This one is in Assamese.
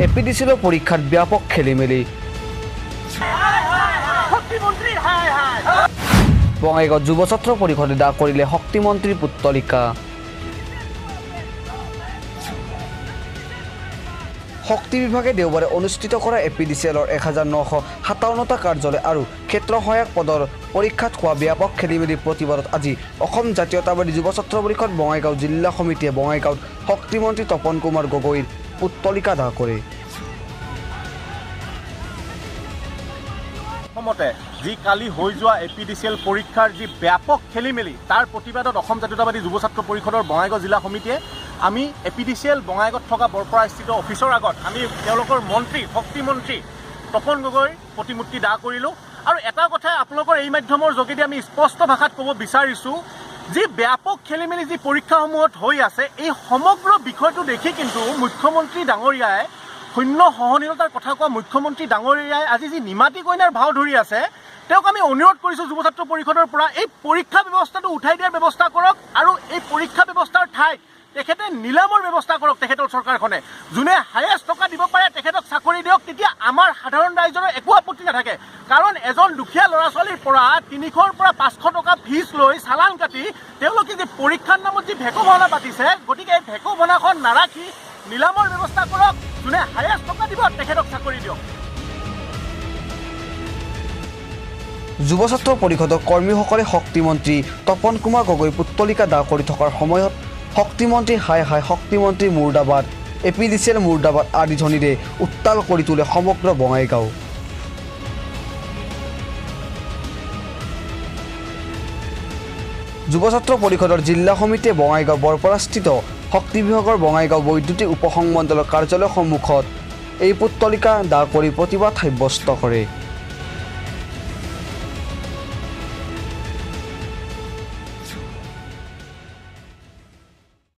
এপিডিচিএলৰ পৰীক্ষাত ব্যাপক খেলিমেলি। বঙাইগাঁৱত যুৱ ছাত্ৰ পৰিষদে দাহ কৰিলে শক্তিমন্ত্ৰীৰ পুত্তলিকা। শক্তি বিভাগে দেওবাৰে অনুষ্ঠিত কৰা এপিডিচিএলৰ 1957টা কাৰ্যালয় আৰু ক্ষেত্ৰ সহায়ক পদৰ পৰীক্ষাত হোৱা ব্যাপক খেলিমেলিৰ প্ৰতিবাদত আজি অসম জাতীয়তাবাদী যুৱ ছাত্ৰ পৰিষদ বঙাইগাঁও জিলা সমিতিয়ে বঙাইগাঁৱত শক্তিমন্ত্ৰী তপন কুমাৰ গগৈৰ পুত্তলিকা দাহ কৰে। অসমতে যি কালি হৈ যোৱা এপিডিচিএল পৰীক্ষাৰ যি ব্যাপক খেলিমেলি তাৰ প্ৰতিবাদত অসম জাতীয়তাবাদী যুৱ ছাত্ৰ পৰিষদৰ বঙাইগাঁও জিলা সমিতিয়ে আমি এপিডিচিএল বঙাইগাঁৱত থকা বৰপৰাস্থিত অফিচৰ আগত আমি তেওঁলোকৰ মন্ত্ৰী শক্তিমন্ত্ৰী তপন গগৈৰ প্ৰতিমূৰ্তি দাহ কৰিলোঁ। আৰু এটা কথা আপোনালোকৰ এই মাধ্যমৰ যোগেদি আমি স্পষ্ট ভাষাত ক'ব বিচাৰিছোঁ, যি ব্যাপক খেলিমেলি যি পৰীক্ষাসমূহত হৈ আছে এই সমগ্ৰ বিষয়টো দেখি কিন্তু মুখ্যমন্ত্ৰী ডাঙৰীয়াই শূন্য সহনীয়তাৰ কথা কোৱা মুখ্যমন্ত্ৰী ডাঙৰীয়াই আজি যি নিমাতী কইনাৰ ভাও ধৰি আছে তেওঁক আমি অনুৰোধ কৰিছোঁ যুৱ ছাত্ৰ পৰিষদৰ পৰা এই পৰীক্ষা ব্যৱস্থাটো উঠাই দিয়াৰ ব্যৱস্থা কৰক আৰু এই পৰীক্ষা ব্যৱস্থাৰ ঠাইত তেখেতে নিলামৰ ব্যৱস্থা কৰক। তেখেতৰ চৰকাৰখনে যোনে হায়েষ্ট টকা দিব পাৰে তেখেতক চাকৰি দিয়ক, তেতিয়া আমাৰ সাধাৰণ ৰাইজৰ একো আপত্তি নাথাকে। কাৰণ এজন দুখীয়া ল'ৰা ছোৱালীৰ পৰা 300ৰ পৰা 500 টকা ফিজ লৈ চালান কাটি তেওঁলোকে যে পৰীক্ষাৰ নামত যি ভেকু ভাওনা পাতিছে, গতিকে এই ভেকু ভাওনাখন নাৰাখি নিলামৰ ব্যৱস্থা কৰক, যোনে হায়েষ্ট টকা দিব তেখেতক চাকৰি দিয়ক। যুৱ ছাত্ৰ পৰিষদৰ কৰ্মীসকলে শক্তিমন্ত্ৰী তপন কুমাৰ গগৈৰ পুত্তলিকা দাহ কৰি থকাৰ সময়ত শক্তিমন্ত্ৰী হাই হাই শক্তিমন্ত্ৰী মুৰ্দাবাদ এপিডিচিএল মুৰ্দাবাদ আদি ধ্বনিৰে উত্তাল কৰি তোলে সমগ্ৰ বঙাইগাঁও। যুৱ ছাত্ৰ পৰিষদৰ জিলা সমিতিয়ে বঙাইগাঁও বৰপৰাস্থিত শক্তি বিভাগৰ বঙাইগাঁও বৈদ্যুতিক উপসংমণ্ডলৰ কাৰ্যালয়ৰ সন্মুখত এই পুত্তলিকা দাহ কৰি প্ৰতিবাদ সাব্যস্ত কৰে।